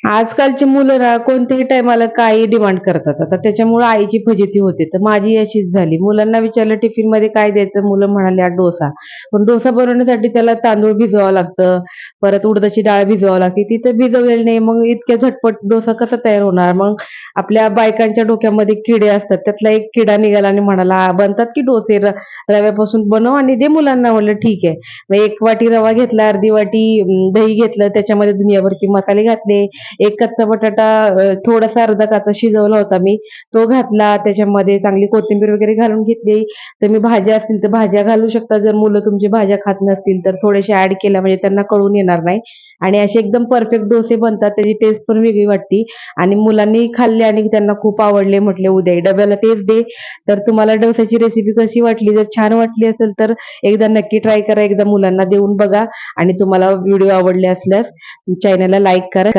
आजकालची मुलं ना कोणत्याही टायमाला काही डिमांड करतात. आता त्याच्यामुळे आईची फजिती होते. तर माझी अशीच झाली. मुलांना विचारलं टिफिन मध्ये काय द्यायचं? मुलं म्हणाले डोसा. पण डोसा बनवण्यासाठी त्याला तांदूळ भिजवावं लागतं. परत उडदाची डाळ भिजवावी लागते. ती तर भिजवलेली नाही. मग इतक्या झटपट डोसा कसा तयार होणार? मग आपल्या बायकांच्या डोक्यामध्ये किडे असतात. त्यातला एक किडा निघाला आणि म्हणाला, बनतात की डोसे रव्यापासून बनव आणि दे मुलांना." म्हटलं ठीक आहे. मग 1 वाटी रवा घेतला, अर्धी वाटी दही घेतलं, त्याच्यामध्ये दुनियाभरचे मसाले घातले, एक कच्चा बटाटा थोडासा अर्धा काचा शिजवला होता मी, तो घातला. त्याच्यामध्ये चांगली कोथिंबीर वगैरे घालून घेतली. तुम्ही भाज्या असतील तर भाज्या घालू शकता. जर मुलं तुमची भाज्या खात नसतील तर थोड्याशा ऍड केल्या म्हणजे त्यांना कळून येणार नाही. आणि असे एकदम परफेक्ट डोसे बनतात. त्याची टेस्ट पण वेगळी वाटते आणि मुलांनी खाल्ले आणि त्यांना खूप आवडले. म्हटले उद्या डब्याला तेच दे. तर तुम्हाला डोस्याची रेसिपी कशी वाटली? जर छान वाटली असेल तर एकदा नक्की ट्राय करा. एकदा मुलांना देऊन बघा आणि तुम्हाला व्हिडिओ आवडले असल्यास चॅनलला लाईक करा.